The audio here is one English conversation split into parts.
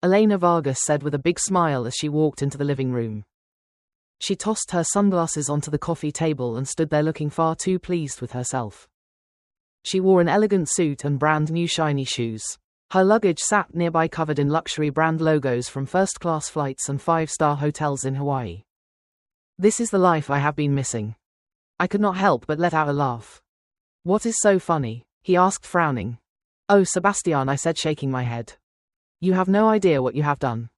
Elena Vargas said with a big smile as she walked into the living room. She tossed her sunglasses onto the coffee table and stood there looking far too pleased with herself. She wore an elegant suit and brand new shiny shoes. Her luggage sat nearby covered in luxury brand logos from first-class flights and five-star hotels in Hawaii. This is the life I have been missing. I could not help but let out a laugh. What is so funny? He asked, frowning. Oh, Sebastian, I said, shaking my head. You have no idea what you have done.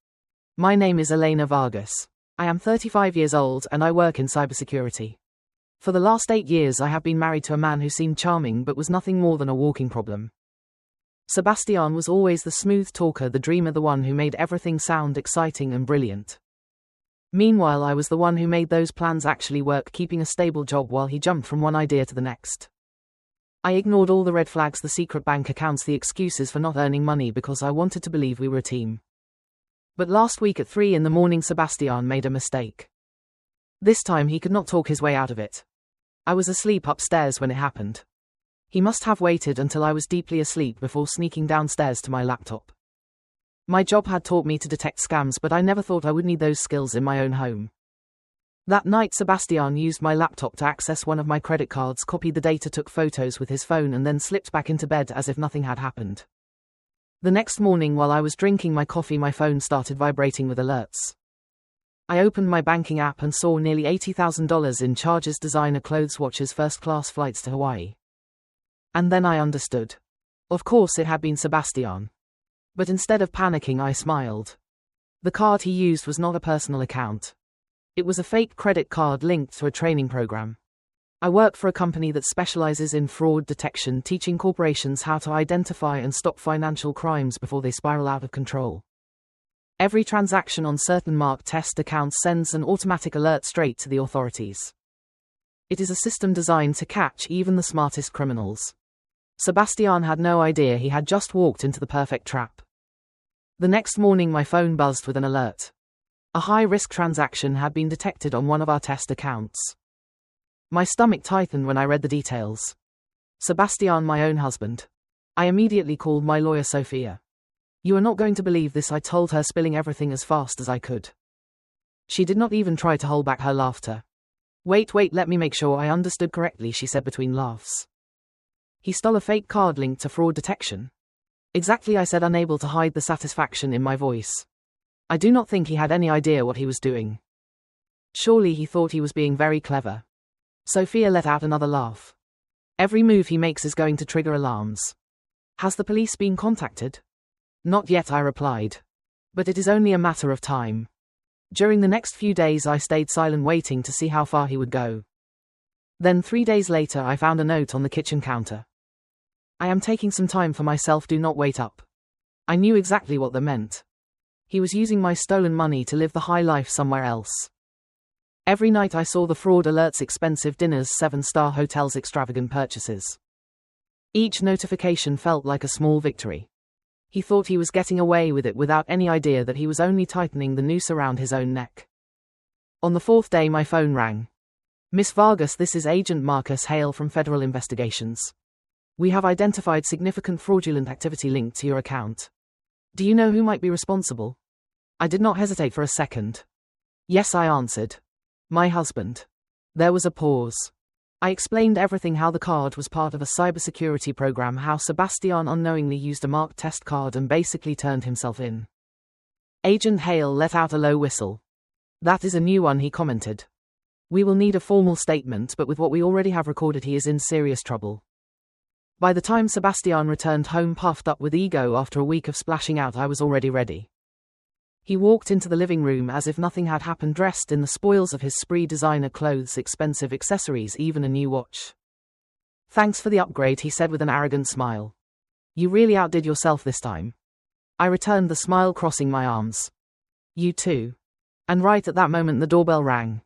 My name is Elena Vargas. I am 35 years old and I work in cybersecurity. For the last 8 years I have been married to a man who seemed charming but was nothing more than a walking problem. Sebastian was always the smooth talker, the dreamer, the one who made everything sound exciting and brilliant. Meanwhile, I was the one who made those plans actually work, keeping a stable job while he jumped from one idea to the next. I ignored all the red flags, the secret bank accounts, the excuses for not earning money, because I wanted to believe we were a team. But last week at 3 a.m, Sebastian made a mistake. This time he could not talk his way out of it. I was asleep upstairs when it happened. He must have waited until I was deeply asleep before sneaking downstairs to my laptop. My job had taught me to detect scams, but I never thought I would need those skills in my own home. That night Sebastian used my laptop to access one of my credit cards, copied the data, took photos with his phone, and then slipped back into bed as if nothing had happened. The next morning, while I was drinking my coffee, my phone started vibrating with alerts. I opened my banking app and saw nearly $80,000 in charges, designer clothes, watches, first-class flights to Hawaii. And then I understood. Of course it had been Sebastian. But instead of panicking, I smiled. The card he used was not a personal account. It was a fake credit card linked to a training program. I work for a company that specializes in fraud detection, teaching corporations how to identify and stop financial crimes before they spiral out of control. Every transaction on certain marked test accounts sends an automatic alert straight to the authorities. It is a system designed to catch even the smartest criminals. Sebastian had no idea he had just walked into the perfect trap. The next morning my phone buzzed with an alert. A high-risk transaction had been detected on one of our test accounts. My stomach tightened when I read the details. Sebastian, my own husband. I immediately called my lawyer Sophia. You are not going to believe this, I told her, spilling everything as fast as I could. She did not even try to hold back her laughter. Wait, let me make sure I understood correctly, she said between laughs. He stole a fake card linked to fraud detection. Exactly, I said, unable to hide the satisfaction in my voice. I do not think he had any idea what he was doing. Surely he thought he was being very clever. Sophia let out another laugh. Every move he makes is going to trigger alarms. Has the police been contacted? Not yet, I replied. But it is only a matter of time. During the next few days I stayed silent, waiting to see how far he would go. Then 3 days later I found a note on the kitchen counter. I am taking some time for myself, do not wait up. I knew exactly what that meant. He was using my stolen money to live the high life somewhere else. Every night I saw the fraud alerts, expensive dinners, 7-star hotels, extravagant purchases. Each notification felt like a small victory. He thought he was getting away with it without any idea that he was only tightening the noose around his own neck. On the 4th day my phone rang. Miss Vargas, this is Agent Marcus Hale from Federal Investigations. We have identified significant fraudulent activity linked to your account. Do you know who might be responsible? I did not hesitate for a second. Yes, I answered. My husband. There was a pause. I explained everything, how the card was part of a cybersecurity program, how Sebastian unknowingly used a marked test card and basically turned himself in. Agent Hale let out a low whistle. That is a new one, he commented. We will need a formal statement, but with what we already have recorded, he is in serious trouble. By the time Sebastian returned home puffed up with ego after a week of splashing out, I was already ready. He walked into the living room as if nothing had happened, dressed in the spoils of his spree, designer clothes, expensive accessories, even a new watch. Thanks for the upgrade, he said with an arrogant smile. You really outdid yourself this time. I returned the smile, crossing my arms. You too. And right at that moment the doorbell rang.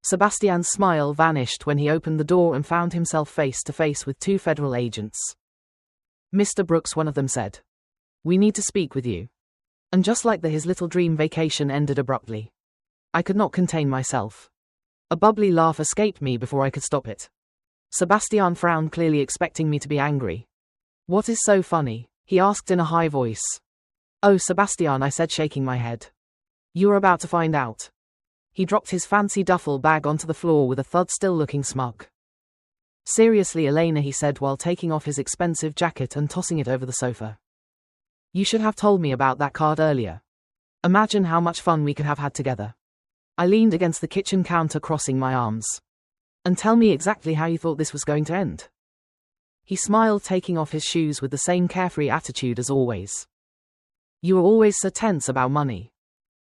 Sebastian's smile vanished when he opened the door and found himself face to face with 2 federal agents. Mr. Brooks, one of them said. We need to speak with you. And just like that, his little dream vacation ended abruptly. I could not contain myself. A bubbly laugh escaped me before I could stop it. Sebastian frowned, clearly expecting me to be angry. What is so funny? He asked in a high voice. Oh, Sebastian, I said, shaking my head. You are about to find out. He dropped his fancy duffel bag onto the floor with a thud, still looking smug. Seriously, Elena, he said while taking off his expensive jacket and tossing it over the sofa. You should have told me about that card earlier. Imagine how much fun we could have had together. I leaned against the kitchen counter, crossing my arms. And tell me exactly how you thought this was going to end. He smiled, taking off his shoes with the same carefree attitude as always. You are always so tense about money.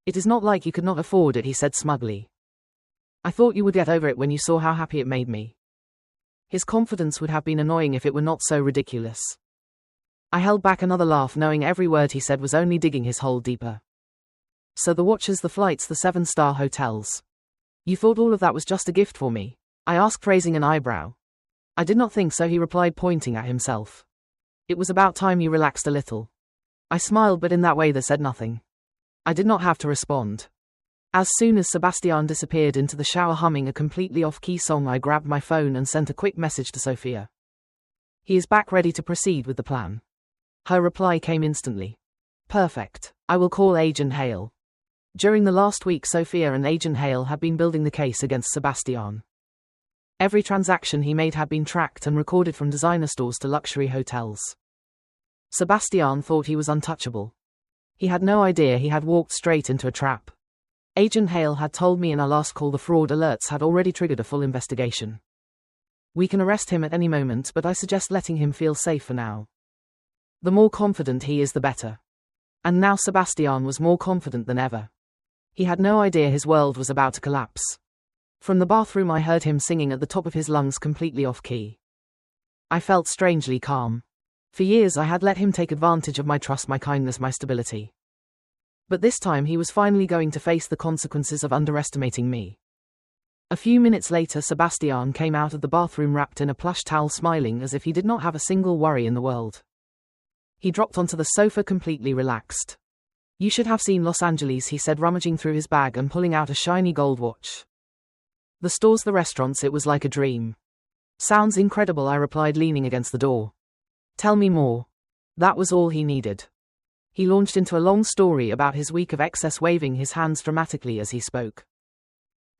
It is not like you could not afford it, he said smugly. I thought you would get over it when you saw how happy it made me. His confidence would have been annoying if it were not so ridiculous. I held back another laugh, knowing every word he said was only digging his hole deeper. So the watches, the flights, the 7-star hotels. You thought all of that was just a gift for me? I asked, raising an eyebrow. I did not think so, he replied, pointing at himself. It was about time you relaxed a little. I smiled, but in that way that said nothing. I did not have to respond. As soon as Sebastian disappeared into the shower humming a completely off-key song, I grabbed my phone and sent a quick message to Sophia. He is back, ready to proceed with the plan. Her reply came instantly. Perfect. I will call Agent Hale. During the last week, Sophia and Agent Hale had been building the case against Sebastian. Every transaction he made had been tracked and recorded, from designer stores to luxury hotels. Sebastian thought he was untouchable. He had no idea he had walked straight into a trap. Agent Hale had told me in our last call the fraud alerts had already triggered a full investigation. We can arrest him at any moment, but I suggest letting him feel safe for now. The more confident he is, the better. And now Sebastian was more confident than ever. He had no idea his world was about to collapse. From the bathroom I heard him singing at the top of his lungs, completely off-key. I felt strangely calm. For years I had let him take advantage of my trust, my kindness, my stability. But this time he was finally going to face the consequences of underestimating me. A few minutes later, Sebastian came out of the bathroom wrapped in a plush towel, smiling as if he did not have a single worry in the world. He dropped onto the sofa completely relaxed. You should have seen Los Angeles, he said, rummaging through his bag and pulling out a shiny gold watch. The stores, the restaurants, it was like a dream. Sounds incredible, I replied, leaning against the door. Tell me more. That was all he needed. He launched into a long story about his week of excess, waving his hands dramatically as he spoke.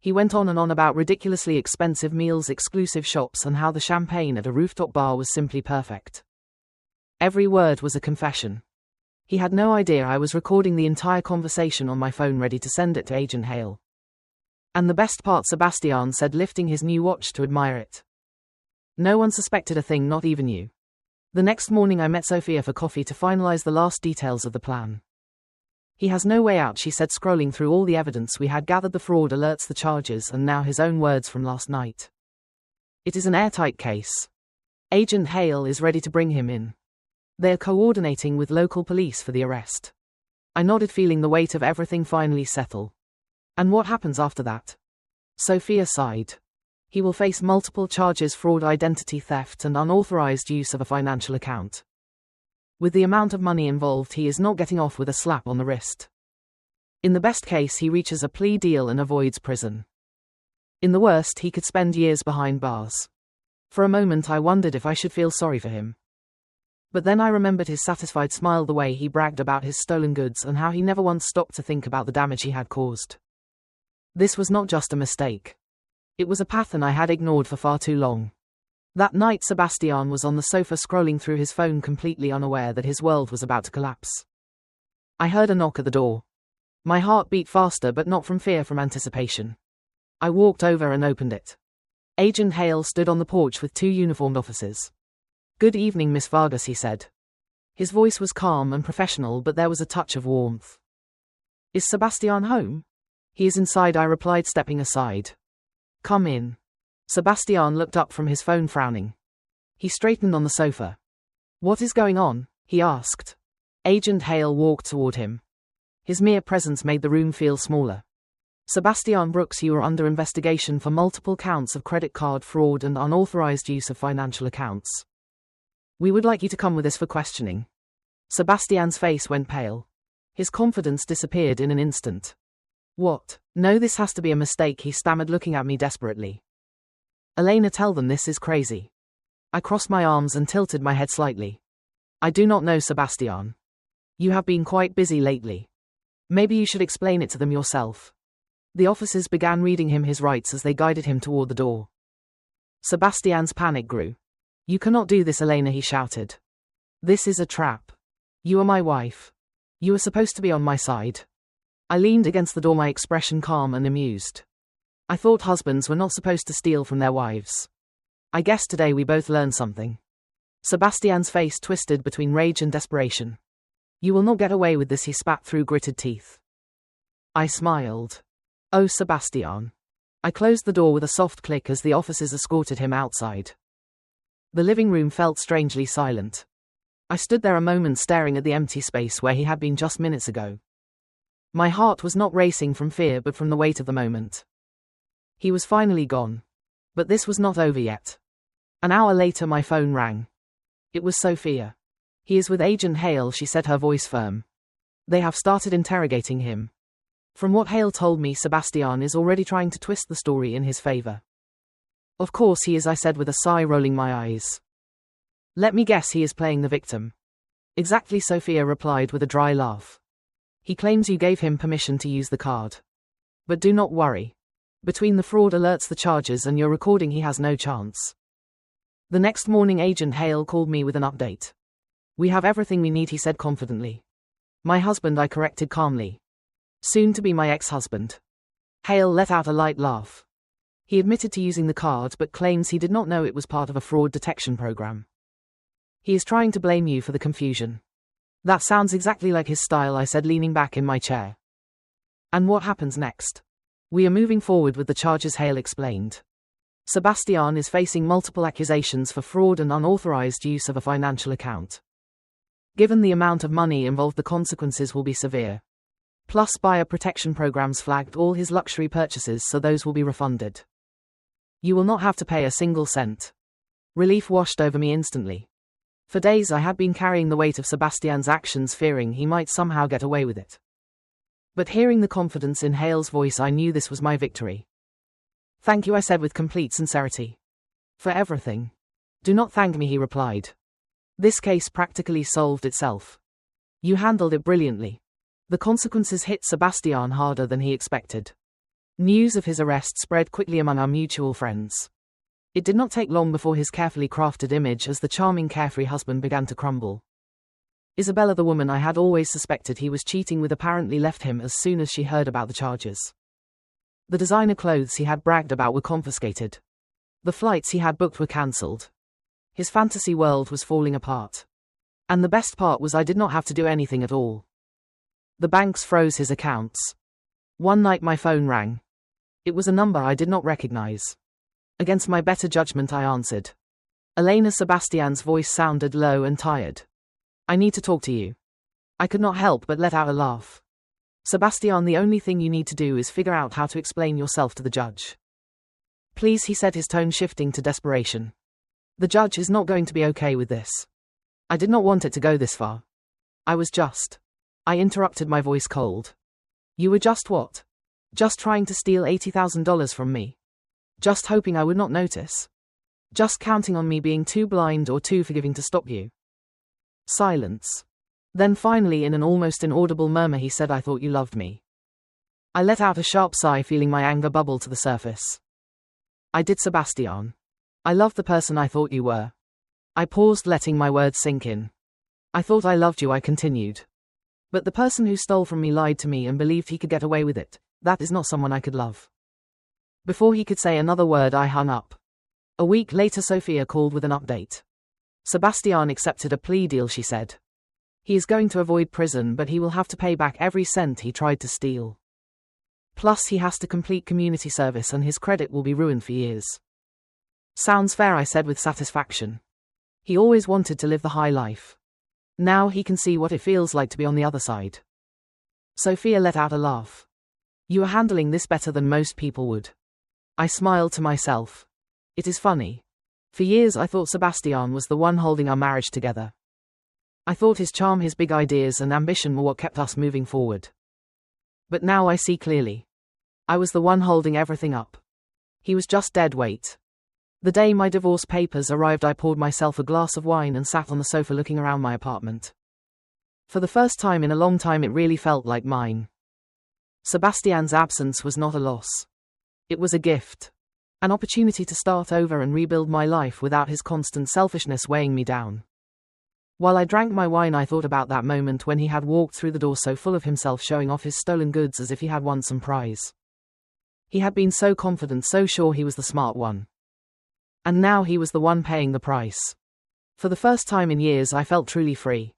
He went on and on about ridiculously expensive meals, exclusive shops, and how the champagne at a rooftop bar was simply perfect. Every word was a confession. He had no idea I was recording the entire conversation on my phone, ready to send it to Agent Hale. And the best part, Sebastian said, lifting his new watch to admire it. No one suspected a thing, not even you. The next morning I met Sophia for coffee to finalize the last details of the plan. He has no way out, she said, scrolling through all the evidence we had gathered, the fraud alerts, the charges, and now his own words from last night. It is an airtight case. Agent Hale is ready to bring him in. They are coordinating with local police for the arrest. I nodded, feeling the weight of everything finally settle. And what happens after that? Sophia sighed. He will face multiple charges: fraud, identity theft, and unauthorized use of a financial account. With the amount of money involved, he is not getting off with a slap on the wrist. In the best case, he reaches a plea deal and avoids prison. In the worst, he could spend years behind bars. For a moment I wondered if I should feel sorry for him. But then I remembered his satisfied smile, the way he bragged about his stolen goods, and how he never once stopped to think about the damage he had caused. This was not just a mistake. It was a pattern I had ignored for far too long. That night Sebastian was on the sofa scrolling through his phone, completely unaware that his world was about to collapse. I heard a knock at the door. My heart beat faster, but not from fear, from anticipation. I walked over and opened it. Agent Hale stood on the porch with 2 uniformed officers. "Good evening, Miss Vargas," he said. His voice was calm and professional, but there was a touch of warmth. "Is Sebastian home?" "He is inside," I replied, stepping aside. "Come in." Sebastian looked up from his phone, frowning. He straightened on the sofa. "What is going on?" he asked. Agent Hale walked toward him. His mere presence made the room feel smaller. "Sebastian Brooks, you are under investigation for multiple counts of credit card fraud and unauthorized use of financial accounts. We would like you to come with us for questioning." Sebastian's face went pale. His confidence disappeared in an instant. "What? No, this has to be a mistake," he stammered, looking at me desperately. "Elena, tell them this is crazy." I crossed my arms and tilted my head slightly. "I do not know, Sebastian. You have been quite busy lately. Maybe you should explain it to them yourself. The officers began reading him his rights as they guided him toward the door. Sebastian's panic grew. You cannot do this, Elena, he shouted. This is a trap. You are my wife. You are supposed to be on my side. I leaned against the door, my expression calm and amused. I thought husbands were not supposed to steal from their wives. I guess today we both learned something. Sebastian's face twisted between rage and desperation. You will not get away with this, he spat through gritted teeth. I smiled. Oh, Sebastian. I closed the door with a soft click as the officers escorted him outside. The living room felt strangely silent. I stood there a moment staring at the empty space where he had been just minutes ago. My heart was not racing from fear but from the weight of the moment. He was finally gone. But this was not over yet. An hour later my phone rang. It was Sophia. He is with Agent Hale, she said, her voice firm. They have started interrogating him. From what Hale told me, Sebastian is already trying to twist the story in his favor. Of course he is, I said with a sigh, rolling my eyes. Let me guess, he is playing the victim. Exactly, Sophia replied with a dry laugh. He claims you gave him permission to use the card. But do not worry. Between the fraud alerts, the charges, and your recording, he has no chance. The next morning Agent Hale called me with an update. We have everything we need, he said confidently. My husband, I corrected calmly. Soon to be my ex-husband. Hale let out a light laugh. He admitted to using the card but claims he did not know it was part of a fraud detection program. He is trying to blame you for the confusion. That sounds exactly like his style, I said, leaning back in my chair. And what happens next? We are moving forward with the charges, Hale explained. Sebastian is facing multiple accusations for fraud and unauthorized use of a financial account. Given the amount of money involved, the consequences will be severe. Plus, buyer protection programs flagged all his luxury purchases, so those will be refunded. You will not have to pay a single cent. Relief washed over me instantly. For days I had been carrying the weight of Sebastian's actions, fearing he might somehow get away with it. But hearing the confidence in Hale's voice, I knew this was my victory. Thank you, I said with complete sincerity. For everything. Do not thank me, he replied. This case practically solved itself. You handled it brilliantly. The consequences hit Sebastian harder than he expected. News of his arrest spread quickly among our mutual friends. It did not take long before his carefully crafted image as the charming, carefree husband began to crumble. Isabella, the woman I had always suspected he was cheating with, apparently left him as soon as she heard about the charges. The designer clothes he had bragged about were confiscated. The flights he had booked were cancelled. His fantasy world was falling apart. And the best part was I did not have to do anything at all. The banks froze his accounts. One night my phone rang. It was a number I did not recognize. Against my better judgment I answered. Elena. Sebastian's voice sounded low and tired. I need to talk to you. I could not help but let out a laugh. Sebastian, the only thing you need to do is figure out how to explain yourself to the judge. Please, he said, his tone shifting to desperation. The judge is not going to be okay with this. I did not want it to go this far. I interrupted, my voice cold. You were just what? Just trying to steal $80,000 from me. Just hoping I would not notice. Just counting on me being too blind or too forgiving to stop you. Silence. Then finally, in an almost inaudible murmur, he said, I thought you loved me. I let out a sharp sigh, feeling my anger bubble to the surface. I did, Sebastian. I loved the person I thought you were. I paused, letting my words sink in. I thought I loved you, I continued. But the person who stole from me lied to me and believed he could get away with it. That is not someone I could love. Before he could say another word, I hung up. A week later, Sophia called with an update. Sebastian accepted a plea deal, she said. He is going to avoid prison, but he will have to pay back every cent he tried to steal. Plus, he has to complete community service and his credit will be ruined for years. Sounds fair, I said with satisfaction. He always wanted to live the high life. Now he can see what it feels like to be on the other side. Sophia let out a laugh. You are handling this better than most people would. I smiled to myself. It is funny. For years I thought Sebastian was the one holding our marriage together. I thought his charm, his big ideas and ambition were what kept us moving forward. But now I see clearly. I was the one holding everything up. He was just dead weight. The day my divorce papers arrived, I poured myself a glass of wine and sat on the sofa looking around my apartment. For the first time in a long time it really felt like mine. Sebastian's absence was not a loss. It was a gift. An opportunity to start over and rebuild my life without his constant selfishness weighing me down. While I drank my wine, I thought about that moment when he had walked through the door so full of himself, showing off his stolen goods as if he had won some prize. He had been so confident, so sure he was the smart one. And now he was the one paying the price. For the first time in years I felt truly free.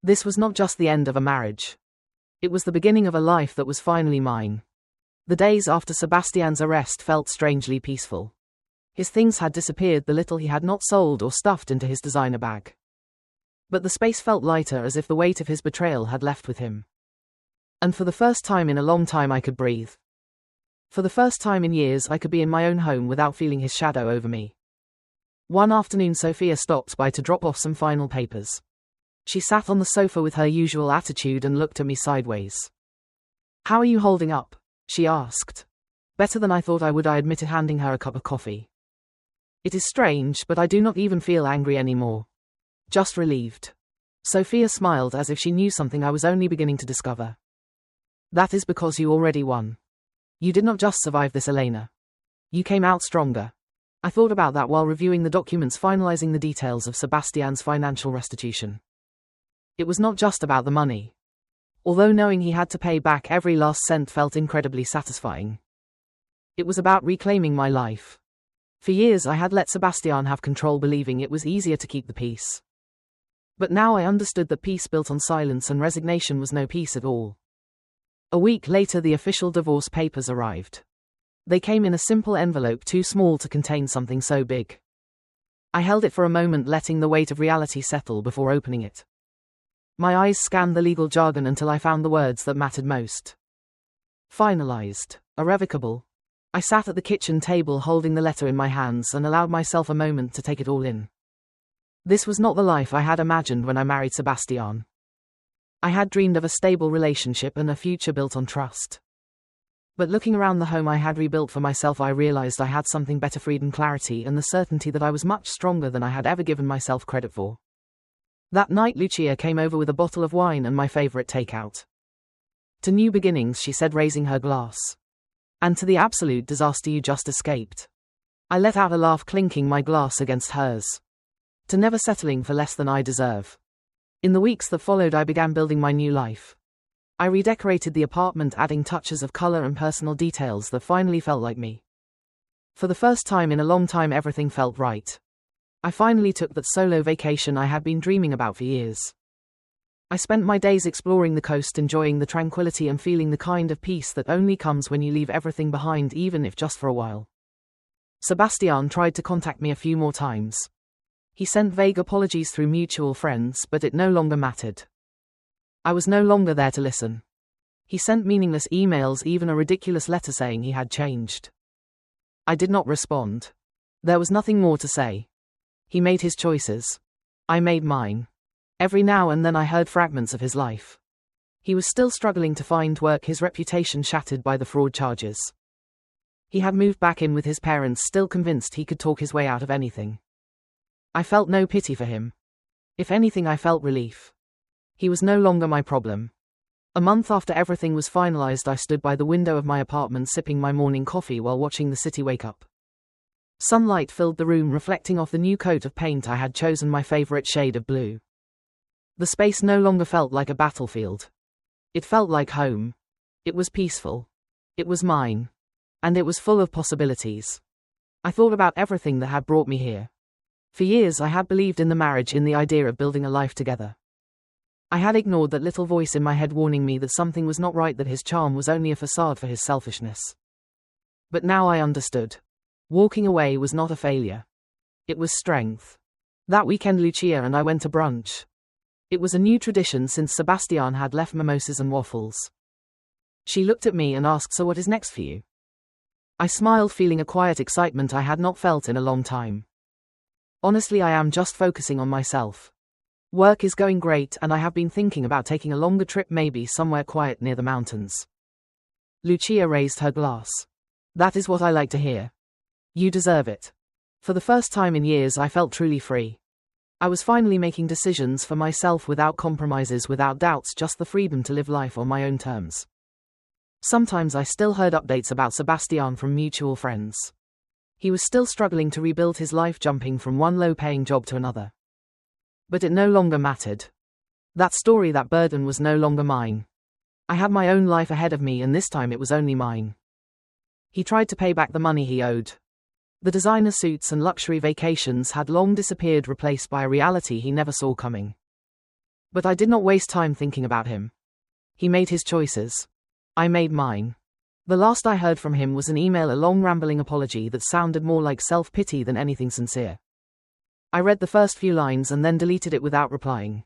This was not just the end of a marriage. It was the beginning of a life that was finally mine. The days after Sebastian's arrest felt strangely peaceful. His things had disappeared, the little he had not sold or stuffed into his designer bag. But the space felt lighter, as if the weight of his betrayal had left with him. And for the first time in a long time I could breathe. For the first time in years I could be in my own home without feeling his shadow over me. One afternoon Sophia stopped by to drop off some final papers. She sat on the sofa with her usual attitude and looked at me sideways. "How are you holding up?" she asked. "Better than I thought I would," I admitted, handing her a cup of coffee. "It is strange, but I do not even feel angry anymore. Just relieved." Sophia smiled as if she knew something I was only beginning to discover. "That is because you already won. You did not just survive this, Elena. You came out stronger." I thought about that while reviewing the documents finalizing the details of Sebastian's financial restitution. It was not just about the money. Although knowing he had to pay back every last cent felt incredibly satisfying. It was about reclaiming my life. For years I had let Sebastian have control, believing it was easier to keep the peace. But now I understood that peace built on silence and resignation was no peace at all. A week later the official divorce papers arrived. They came in a simple envelope too small to contain something so big. I held it for a moment, letting the weight of reality settle before opening it. My eyes scanned the legal jargon until I found the words that mattered most. Finalized. Irrevocable. I sat at the kitchen table holding the letter in my hands and allowed myself a moment to take it all in. This was not the life I had imagined when I married Sebastian. I had dreamed of a stable relationship and a future built on trust. But looking around the home I had rebuilt for myself, I realized I had something better: freedom, clarity, and the certainty that I was much stronger than I had ever given myself credit for. That night Lucia came over with a bottle of wine and my favorite takeout. "To new beginnings," she said, raising her glass. "And to the absolute disaster you just escaped." I let out a laugh, clinking my glass against hers. "To never settling for less than I deserve." In the weeks that followed I began building my new life. I redecorated the apartment, adding touches of color and personal details that finally felt like me. For the first time in a long time everything felt right. I finally took that solo vacation I had been dreaming about for years. I spent my days exploring the coast, enjoying the tranquility and feeling the kind of peace that only comes when you leave everything behind, even if just for a while. Sebastian tried to contact me a few more times. He sent vague apologies through mutual friends, but it no longer mattered. I was no longer there to listen. He sent meaningless emails, even a ridiculous letter saying he had changed. I did not respond. There was nothing more to say. He made his choices. I made mine. Every now and then I heard fragments of his life. He was still struggling to find work, his reputation shattered by the fraud charges. He had moved back in with his parents, still convinced he could talk his way out of anything. I felt no pity for him. If anything, I felt relief. He was no longer my problem. A month after everything was finalized, I stood by the window of my apartment sipping my morning coffee while watching the city wake up. Sunlight filled the room, reflecting off the new coat of paint I had chosen, my favorite shade of blue. The space no longer felt like a battlefield. It felt like home. It was peaceful. It was mine. And it was full of possibilities. I thought about everything that had brought me here. For years I had believed in the marriage, in the idea of building a life together. I had ignored that little voice in my head warning me that something was not right, that his charm was only a facade for his selfishness. But now I understood. Walking away was not a failure. It was strength. That weekend Lucia and I went to brunch. It was a new tradition since Sebastian had left mimosas and waffles. She looked at me and asked, "So what is next for you?" I smiled, feeling a quiet excitement I had not felt in a long time. "Honestly, I am just focusing on myself. Work is going great and I have been thinking about taking a longer trip, maybe somewhere quiet near the mountains." Lucia raised her glass. "That is what I like to hear. You deserve it." For the first time in years I felt truly free. I was finally making decisions for myself without compromises, without doubts, just the freedom to live life on my own terms. Sometimes I still heard updates about Sebastian from mutual friends. He was still struggling to rebuild his life, jumping from one low-paying job to another. But it no longer mattered. That story, that burden was no longer mine. I had my own life ahead of me, and this time it was only mine. He tried to pay back the money he owed. The designer suits and luxury vacations had long disappeared, replaced by a reality he never saw coming. But I did not waste time thinking about him. He made his choices. I made mine. The last I heard from him was an email, a long rambling apology that sounded more like self-pity than anything sincere. I read the first few lines and then deleted it without replying.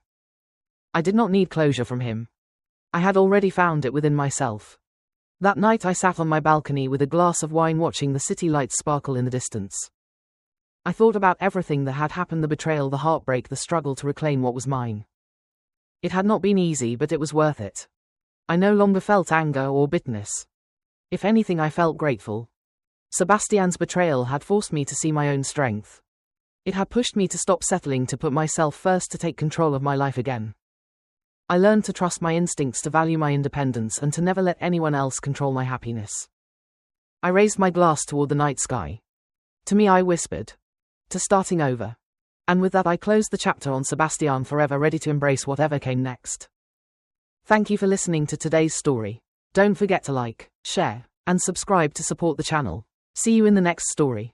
I did not need closure from him. I had already found it within myself. That night I sat on my balcony with a glass of wine, watching the city lights sparkle in the distance. I thought about everything that had happened, the betrayal, the heartbreak, the struggle to reclaim what was mine. It had not been easy, but it was worth it. I no longer felt anger or bitterness. If anything, I felt grateful. Sebastian's betrayal had forced me to see my own strength. It had pushed me to stop settling, to put myself first, to take control of my life again. I learned to trust my instincts, to value my independence, and to never let anyone else control my happiness. I raised my glass toward the night sky. To me, I whispered, to starting over. And with that, I closed the chapter on Sebastian forever, ready to embrace whatever came next. Thank you for listening to today's story. Don't forget to like, share, and subscribe to support the channel. See you in the next story.